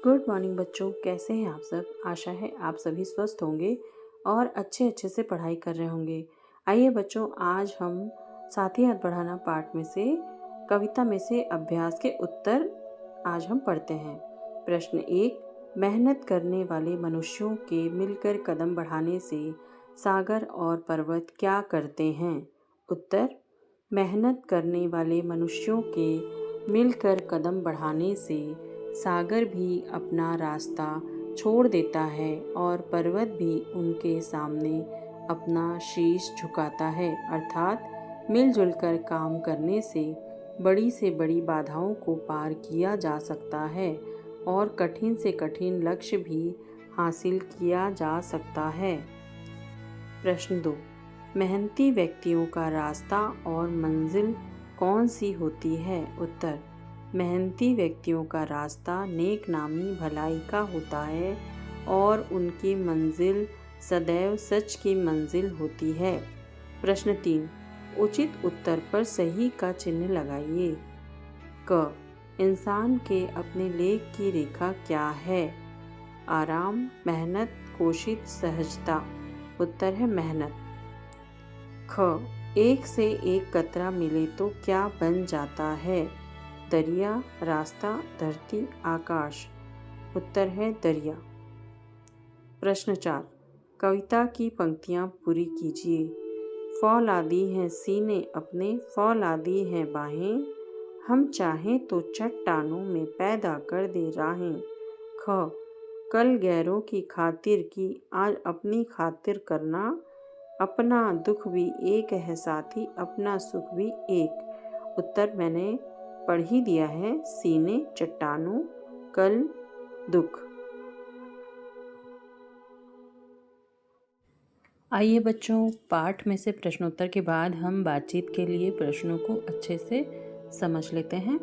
Good morning बच्चों, कैसे हैं आप सब। आशा है आप सभी स्वस्थ होंगे और अच्छे से पढ़ाई कर रहे होंगे। आइए बच्चों, आज हम साथ ही हाथ बढ़ाना पाठ में से कविता में से अभ्यास के उत्तर आज हम पढ़ते हैं। प्रश्न 1, मेहनत करने वाले मनुष्यों के मिलकर कदम बढ़ाने से सागर और पर्वत क्या करते हैं। उत्तर, मेहनत करने वाले मनुष्यों के मिलकर कदम बढ़ाने से सागर भी अपना रास्ता छोड़ देता है और पर्वत भी उनके सामने अपना शीश झुकाता है। अर्थात मिलजुल कर काम करने से बड़ी बाधाओं को पार किया जा सकता है और कठिन से कठिन लक्ष्य भी हासिल किया जा सकता है। प्रश्न 2, मेहनती व्यक्तियों का रास्ता और मंजिल कौन सी होती है। उत्तर, मेहनती व्यक्तियों का रास्ता नेकनामी भलाई का होता है और उनकी मंजिल सदैव सच की मंजिल होती है। प्रश्न 3, उचित उत्तर पर सही का चिन्ह लगाइए। क, इंसान के अपने लेख की रेखा क्या है। आराम, मेहनत, कोशिश, सहजता। उत्तर है मेहनत। ख, एक से एक कतरा मिले तो क्या बन जाता है। दरिया, रास्ता, धरती, आकाश। उत्तर है दरिया। प्रश्न 4, कविता की पंक्तियाँ पूरी कीजिए। फौलादी हैं सीने अपने, फौलादी हैं बाहें, हम चाहें तो चट्टानों में पैदा कर दे राहें। ख, कल गैरों की खातिर की आज अपनी खातिर करना, अपना दुख भी एक है साथी अपना सुख भी एक। उत्तर मैंने पढ़ ही दिया है, सीने, चट्टानों, कल, दुख। आइए बच्चों, पाठ में से प्रश्नोत्तर के बाद हम बातचीत के लिए प्रश्नों को अच्छे से समझ लेते हैं।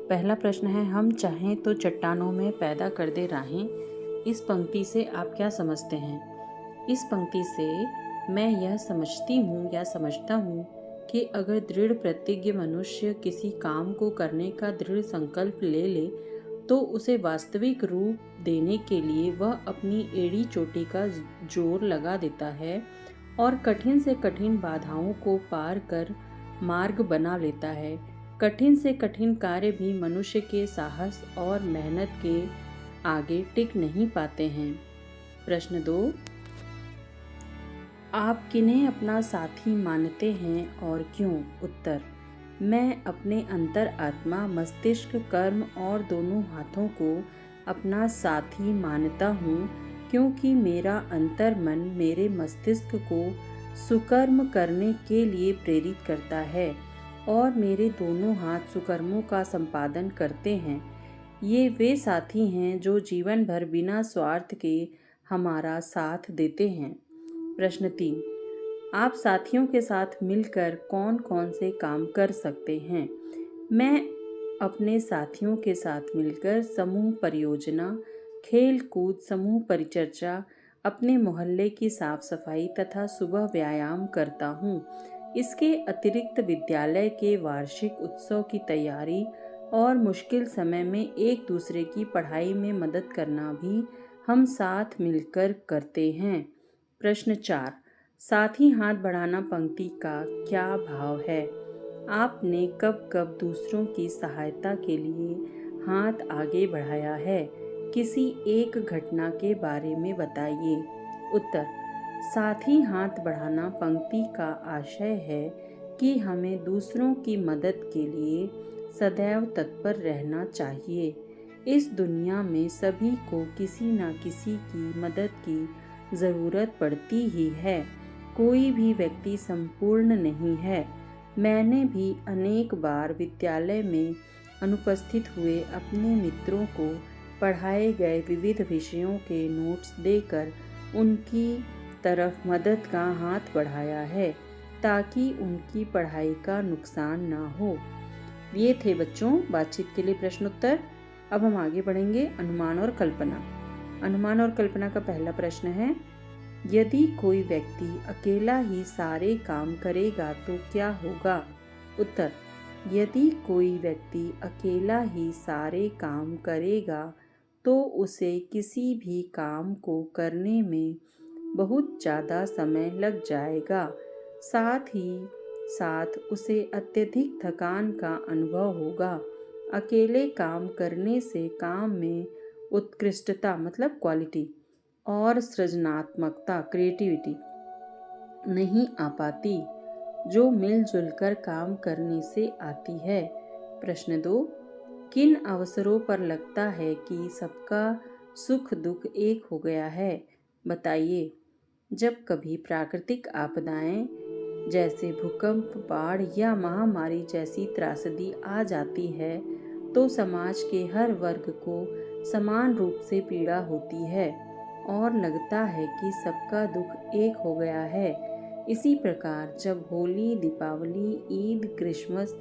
पहला प्रश्न है, हम चाहें तो चट्टानों में पैदा कर दे राहें। इस पंक्ति से आप क्या समझते हैं। इस पंक्ति से मैं यह समझती हूँ या समझता हूँ कि अगर दृढ़ प्रतिज्ञ मनुष्य किसी काम को करने का दृढ़ संकल्प ले ले तो उसे वास्तविक रूप देने के लिए वह अपनी एड़ी चोटी का जोर लगा देता है और कठिन से कठिन बाधाओं को पार कर मार्ग बना लेता है। कठिन से कठिन कार्य भी मनुष्य के साहस और मेहनत के आगे टिक नहीं पाते हैं। प्रश्न 2, आप किन्हें अपना साथी मानते हैं और क्यों। उत्तर, मैं अपने अंतर आत्मा, मस्तिष्क, कर्म और दोनों हाथों को अपना साथी मानता हूँ क्योंकि मेरा अंतर मन मेरे मस्तिष्क को सुकर्म करने के लिए प्रेरित करता है और मेरे दोनों हाथ सुकर्मों का संपादन करते हैं। ये वे साथी हैं जो जीवन भर बिना स्वार्थ के हमारा साथ देते हैं। प्रश्न 3, आप साथियों के साथ मिलकर कौन कौन से काम कर सकते हैं। मैं अपने साथियों के साथ मिलकर समूह परियोजना, खेल कूद, समूह परिचर्चा, अपने मोहल्ले की साफ सफाई तथा सुबह व्यायाम करता हूँ। इसके अतिरिक्त विद्यालय के वार्षिक उत्सव की तैयारी और मुश्किल समय में एक दूसरे की पढ़ाई में मदद करना भी हम साथ मिलकर करते हैं। प्रश्न 4, साथी हाथ बढ़ाना पंक्ति का क्या भाव है। आपने कब कब दूसरों की सहायता के लिए हाथ आगे बढ़ाया है। किसी एक घटना के बारे में बताइए। उत्तर, साथी हाथ बढ़ाना पंक्ति का आशय है कि हमें दूसरों की मदद के लिए सदैव तत्पर रहना चाहिए। इस दुनिया में सभी को किसी न किसी की मदद की ज़रूरत पड़ती ही है। कोई भी व्यक्ति संपूर्ण नहीं है। मैंने भी अनेक बार विद्यालय में अनुपस्थित हुए अपने मित्रों को पढ़ाए गए विविध विषयों के नोट्स देकर उनकी तरफ मदद का हाथ बढ़ाया है ताकि उनकी पढ़ाई का नुकसान ना हो। ये थे बच्चों बातचीत के लिए प्रश्नोत्तर। अब हम आगे बढ़ेंगे। अनुमान और कल्पना। अनुमान और कल्पना का पहला प्रश्न है, यदि कोई व्यक्ति अकेला ही सारे काम करेगा तो क्या होगा। उत्तर, यदि कोई व्यक्ति अकेला ही सारे काम करेगा तो उसे किसी भी काम को करने में बहुत ज़्यादा समय लग जाएगा। साथ ही साथ उसे अत्यधिक थकान का अनुभव होगा। अकेले काम करने से काम में उत्कृष्टता मतलब क्वालिटी और सृजनात्मकता क्रिएटिविटी नहीं आ पाती, जो मिलजुल कर काम करने से आती है। प्रश्न 2, किन अवसरों पर लगता है कि सबका सुख दुख एक हो गया है? बताइए। जब कभी प्राकृतिक आपदाएं जैसे भूकंप, बाढ़ या महामारी जैसी त्रासदी आ जाती है तो समाज के हर वर्ग को समान रूप से पीड़ा होती है और लगता है कि सबका दुख एक हो गया है। इसी प्रकार जब होली, दीपावली, ईद, क्रिसमस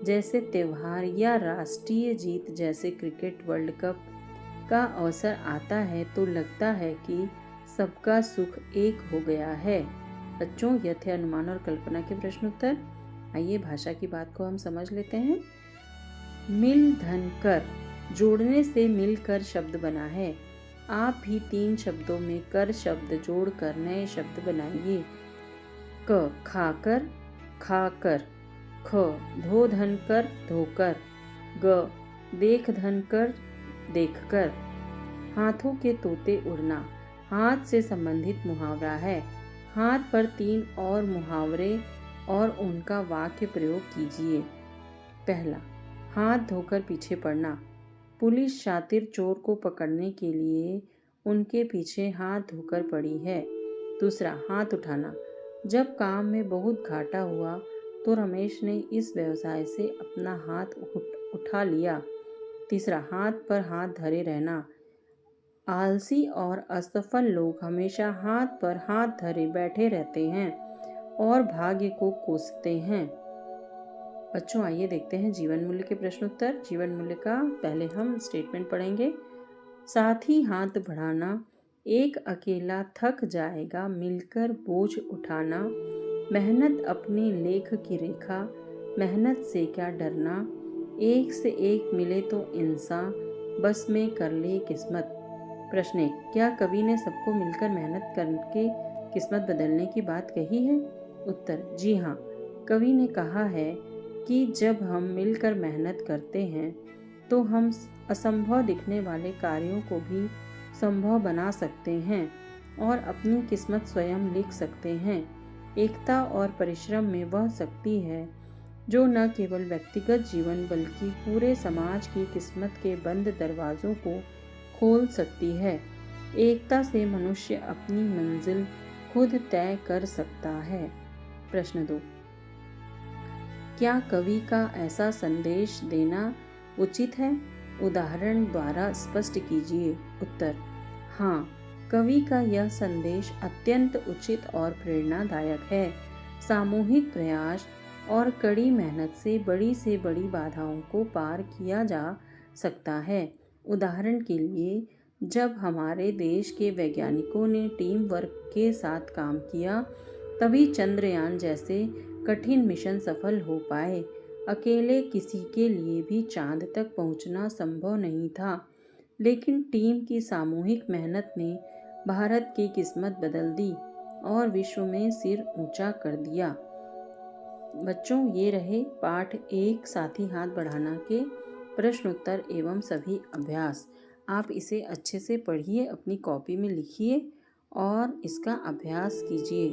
जैसे त्यौहार या राष्ट्रीय जीत जैसे क्रिकेट वर्ल्ड कप का अवसर आता है तो लगता है कि सबका सुख एक हो गया है। बच्चों, यह थे अनुमान और कल्पना के प्रश्न उत्तर। आइए भाषा की बात को हम समझ लेते हैं। मिल धन कर जोड़ने से मिलकर शब्द बना है। आप भी 3 शब्दों में कर शब्द जोड़कर नए शब्द बनाइए। क खाकर खाकर, ख धो धन कर धोकर, ग देख धन कर देखकर। हाथों के तोते उड़ना हाथ से संबंधित मुहावरा है। हाथ पर 3 और मुहावरे और उनका वाक्य प्रयोग कीजिए। पहला, हाथ धोकर पीछे पड़ना। पुलिस शातिर चोर को पकड़ने के लिए उनके पीछे हाथ धोकर पड़ी है। दूसरा, हाथ उठाना। जब काम में बहुत घाटा हुआ तो रमेश ने इस व्यवसाय से अपना हाथ उठा लिया। तीसरा, हाथ पर हाथ धरे रहना। आलसी और असफल लोग हमेशा हाथ पर हाथ धरे बैठे रहते हैं और भाग्य को कोसते हैं। बच्चों, आइए देखते हैं जीवन मूल्य के प्रश्न उत्तर। जीवन मूल्य का पहले हम स्टेटमेंट पढ़ेंगे। साथी हाथ बढ़ाना, एक अकेला थक जाएगा मिलकर बोझ उठाना, मेहनत अपने लेख की रेखा, मेहनत से क्या डरना, एक से एक मिले तो इंसान बस में कर ले किस्मत। प्रश्न 1, क्या कवि ने सबको मिलकर मेहनत करके किस्मत बदलने की बात कही है? उत्तर, जी हाँ। कवि ने कहा है कि जब हम मिलकर मेहनत करते हैं तो हम असंभव दिखने वाले कार्यों को भी संभव बना सकते हैं और अपनी किस्मत स्वयं लिख सकते हैं। एकता और परिश्रम में वह शक्ति है जो न केवल व्यक्तिगत जीवन बल्कि पूरे समाज की किस्मत के बंद दरवाजों को खोल सकती है। एकता से मनुष्य अपनी मंजिल खुद तय कर सकता है। प्रश्न 2, क्या कवि का ऐसा संदेश देना उचित है? उदाहरण द्वारा स्पष्ट कीजिए। उत्तर, हाँ, कवि का यह संदेश अत्यंत उचित और प्रेरणादायक है। सामूहिक प्रयास और कड़ी मेहनत से बड़ी बाधाओं को पार किया जा सकता है। उदाहरण के लिए, जब हमारे देश के वैज्ञानिकों ने टीम वर्क के साथ काम किया तभी चंद्रयान जैसे कठिन मिशन सफल हो पाए। अकेले किसी के लिए भी चांद तक पहुंचना संभव नहीं था, लेकिन टीम की सामूहिक मेहनत ने भारत की किस्मत बदल दी और विश्व में सिर ऊंचा कर दिया। बच्चों, ये रहे पाठ 1 साथी हाथ बढ़ाना के प्रश्न उत्तर एवं सभी अभ्यास। आप इसे अच्छे से पढ़िए, अपनी कॉपी में लिखिए और इसका अभ्यास कीजिए।